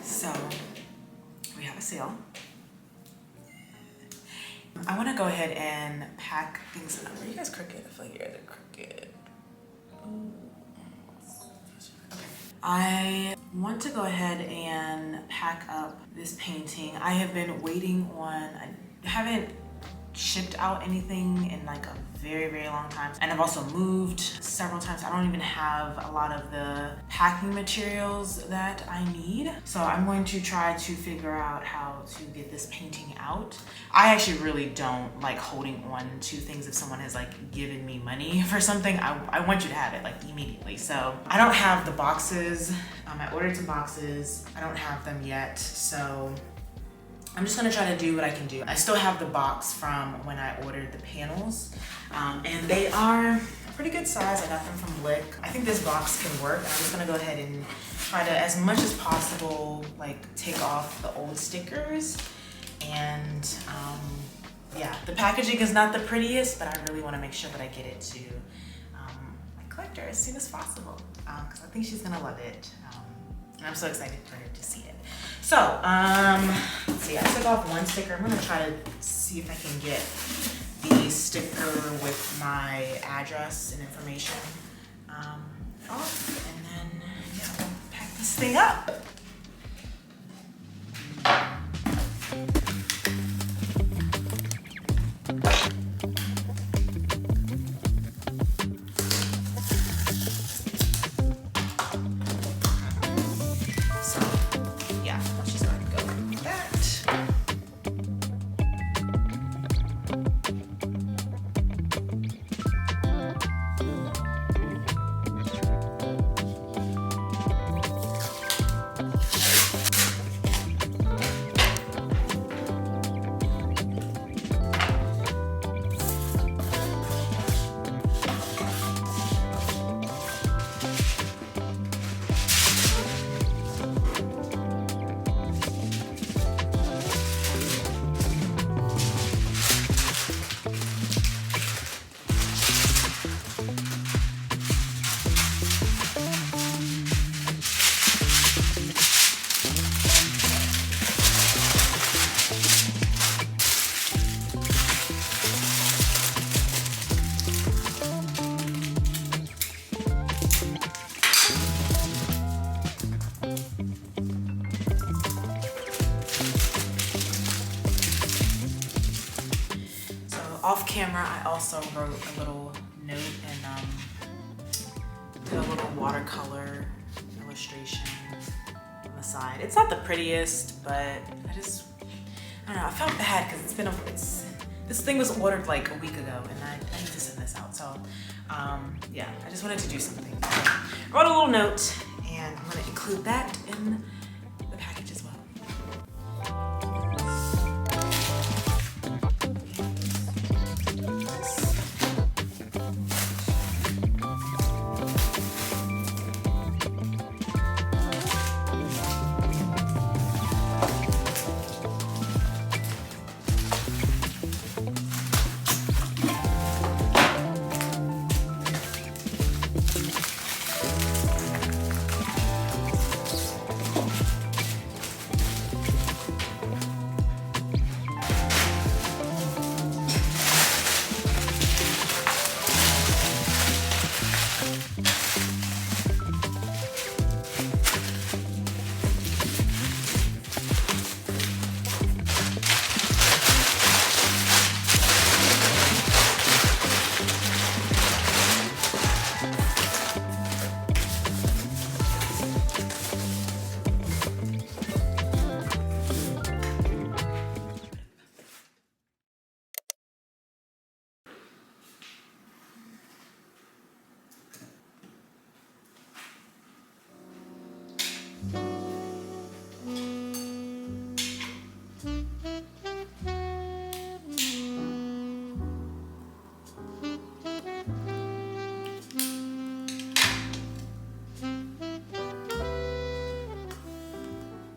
So we have a sale. I want to go ahead and pack things up. Are you guys crooked? I feel like you guys are crooked. I want to go ahead and pack up this painting. I have been waiting on, I haven't shipped out anything in like a very long time, and I've also moved several times. I don't even have a lot of the packing materials that I need, so I'm going to try to figure out how to get this painting out. I actually really don't like holding on to things. If someone has like given me money for something, I want you to have it like immediately. So I don't have the boxes. I ordered some boxes. I don't have them yet, so I'm just gonna try to do what I can do. I still have the box from when I ordered the panels, and they are a pretty good size. I got them from Blick. I think this box can work. I'm just gonna go ahead and try to, as much as possible, like take off the old stickers. And yeah, the packaging is not the prettiest, but I really wanna make sure that I get it to my collector as soon as possible, because I think she's gonna love it. And I'm so excited for her to see it. So, let's see, I took off one sticker. I'm gonna try to see if I can get the sticker with my address and information. thing up. So yeah, let's just go ahead and go with that. Off camera, I also wrote a little note and did a little watercolor illustration on the side. It's not the prettiest, but I don't know, I felt bad because this thing was ordered like a week ago and I need to send this out. So yeah, I just wanted to do something. I wrote a little note and I'm gonna include that in the package as well.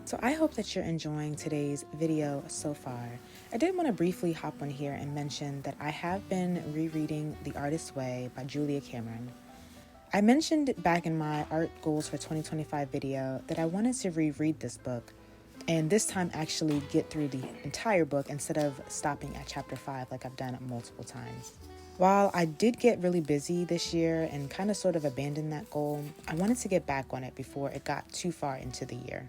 So I hope that you're enjoying today's video so far. I did want to briefly hop on here and mention that I have been rereading The Artist's Way by Julia Cameron. I mentioned back in my Art Goals for 2025 video that I wanted to reread this book and this time actually get through the entire book instead of stopping at chapter 5 like I've done multiple times. While I did get really busy this year and kind of sort of abandoned that goal, I wanted to get back on it before it got too far into the year.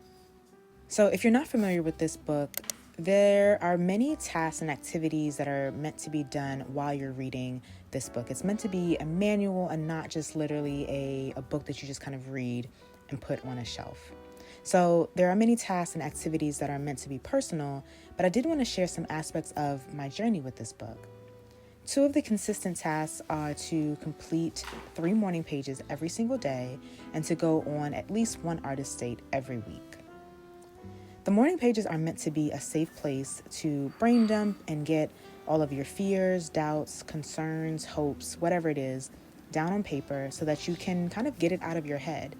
So if you're not familiar with this book, there are many tasks and activities that are meant to be done while you're reading this book. It's meant to be a manual and not just literally a book that you just kind of read and put on a shelf. So there are many tasks and activities that are meant to be personal, but I did want to share some aspects of my journey with this book. 2 of the consistent tasks are to complete 3 morning pages every single day and to go on at least 1 artist date every week. The morning pages are meant to be a safe place to brain dump and get all of your fears, doubts, concerns, hopes, whatever it is, down on paper so that you can kind of get it out of your head.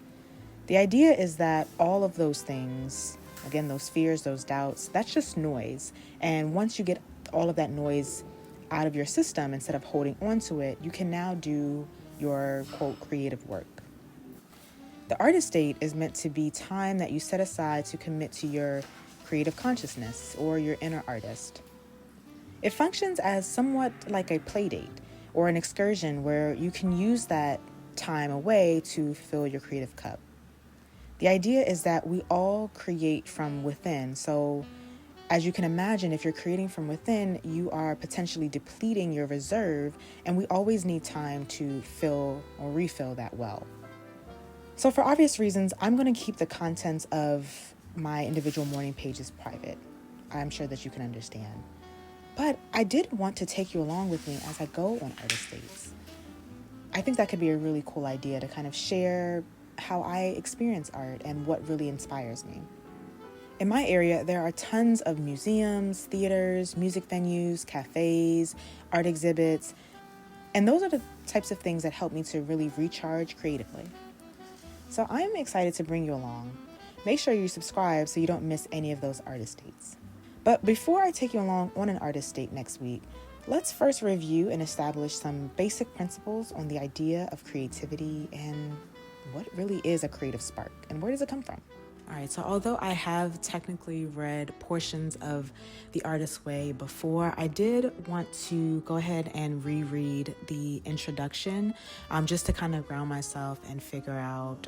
The idea is that all of those things, again, those fears, those doubts, that's just noise. And once you get all of that noise out of your system, instead of holding on to it, you can now do your, quote, creative work. The artist date is meant to be time that you set aside to commit to your creative consciousness or your inner artist. It functions as somewhat like a play date or an excursion where you can use that time away to fill your creative cup. The idea is that we all create from within. So as you can imagine, if you're creating from within, you are potentially depleting your reserve, and we always need time to fill or refill that well. So for obvious reasons, I'm going to keep the contents of my individual morning pages private. I'm sure that you can understand. But I did want to take you along with me as I go on artist dates. I think that could be a really cool idea to kind of share how I experience art and what really inspires me. In my area, there are tons of museums, theaters, music venues, cafes, art exhibits, and those are the types of things that help me to really recharge creatively. So I'm excited to bring you along. Make sure you subscribe so you don't miss any of those artist dates. But before I take you along on an artist date next week, let's first review and establish some basic principles on the idea of creativity and what really is a creative spark and where does it come from? All right, so although I have technically read portions of The Artist's Way before, I did want to go ahead and reread the introduction just to kind of ground myself and figure out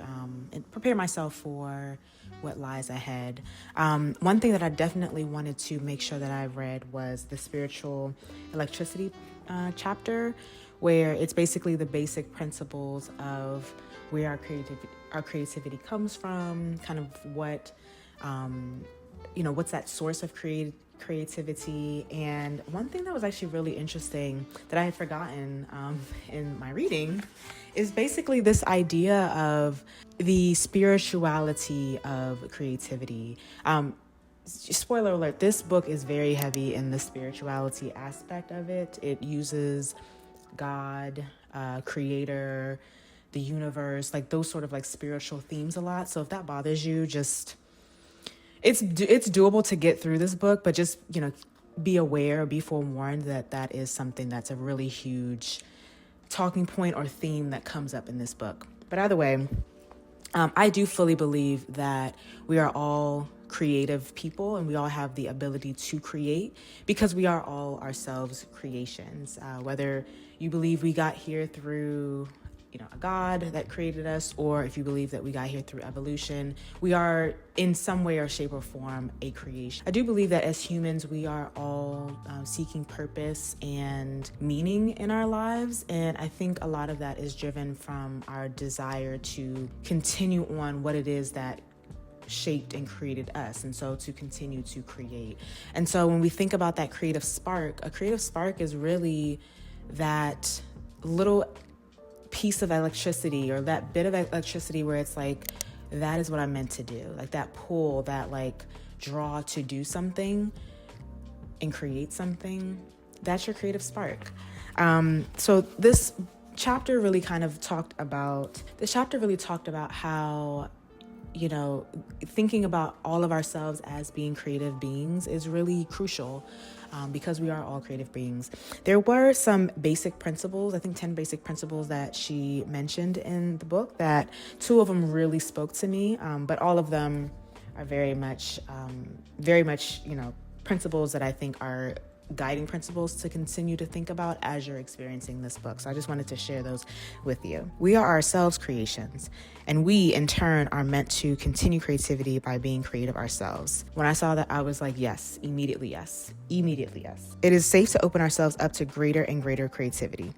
and prepare myself for what lies ahead. One thing that I definitely wanted to make sure that I read was the spiritual electricity chapter, where it's basically the basic principles of where our creativity comes from, kind of what, what's that source of creativity. And one thing that was actually really interesting that I had forgotten in my reading is basically this idea of the spirituality of creativity. Spoiler alert, this book is very heavy in the spirituality aspect of it. It uses God, creator, the universe, like those sort of like spiritual themes a lot. So if that bothers you, just it's doable to get through this book, but just, be aware, be forewarned that that is something that's a really huge talking point or theme that comes up in this book. But either way, I do fully believe that we are all creative people and we all have the ability to create because we are all ourselves creations. Whether you believe we got here through a God that created us, or if you believe that we got here through evolution, we are in some way or shape or form a creation. I do believe that as humans, we are all seeking purpose and meaning in our lives. And I think a lot of that is driven from our desire to continue on what it is that shaped and created us, and so to continue to create. And so when we think about that creative spark, a creative spark is really that little piece of electricity or that bit of electricity where it's like, that is what I'm meant to do. Like that pull, that like draw to do something and create something. That's your creative spark. So this chapter really talked about how, thinking about all of ourselves as being creative beings is really crucial because we are all creative beings. There were some basic principles, I think 10 basic principles that she mentioned in the book, that 2 of them really spoke to me, but all of them are very much, principles that I think are guiding principles to continue to think about as you're experiencing this book. So I just wanted to share those with you. We are ourselves creations, and we in turn are meant to continue creativity by being creative ourselves. When I saw that, I was like, yes, immediately yes. It is safe to open ourselves up to greater and greater creativity.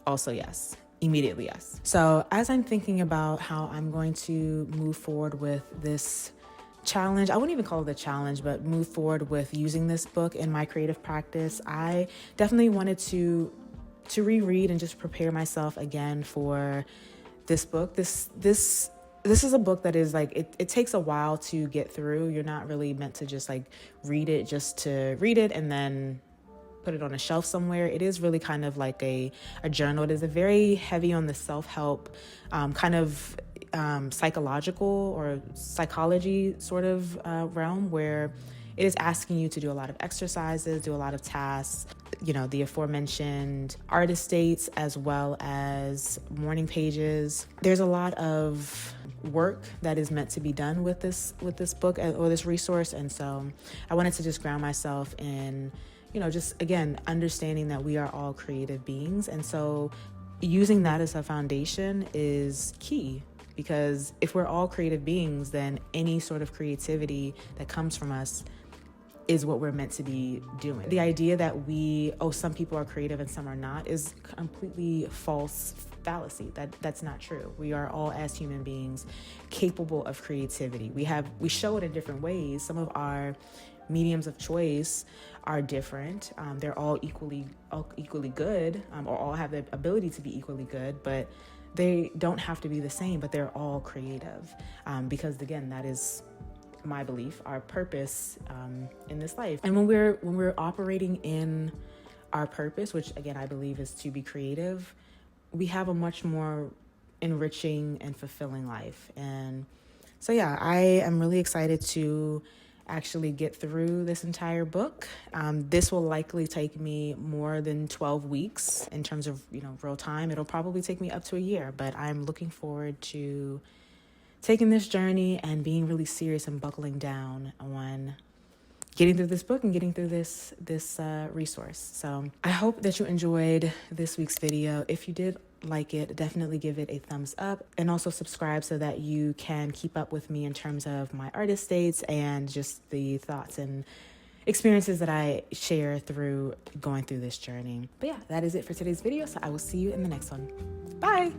Also yes. Immediately yes. So as I'm thinking about how I'm going to move forward with this challenge, I wouldn't even call it a challenge, but move forward with using this book in my creative practice, I definitely wanted to reread and just prepare myself again for this book. This is a book that is like, it takes a while to get through. You're not really meant to just like read it just to read it and then put it on a shelf somewhere. It is really kind of like a journal. It is a very heavy on the self-help psychological or psychology sort of realm, where it is asking you to do a lot of exercises, do a lot of tasks, the aforementioned artist dates, as well as morning pages. There's a lot of work that is meant to be done with this book or this resource. And so I wanted to just ground myself in, just again, understanding that we are all creative beings. And so using that as a foundation is key. because if we're all creative beings, then any sort of creativity that comes from us is what we're meant to be doing. The idea that some people are creative and some are not is completely false fallacy. That's not true. We are all, as human beings, capable of creativity. We show it in different ways. Some of our mediums of choice are different. They're all equally good, or all have the ability to be equally good, but they don't have to be the same, but they're all creative. Because again, that is my belief, our purpose in this life. And when we're operating in our purpose, which again I believe is to be creative, we have a much more enriching and fulfilling life. And so yeah, I am really excited to actually get through this entire book. This will likely take me more than 12 weeks in terms of real time. It'll probably take me up to a year, but I'm looking forward to taking this journey and being really serious and buckling down on getting through this book and getting through this resource. So I hope that you enjoyed this week's video. If you did like it, definitely give it a thumbs up, and also subscribe so that you can keep up with me in terms of my artist dates and just the thoughts and experiences that I share through going through this journey. But yeah, that is it for today's video. So I will see you in the next one. Bye.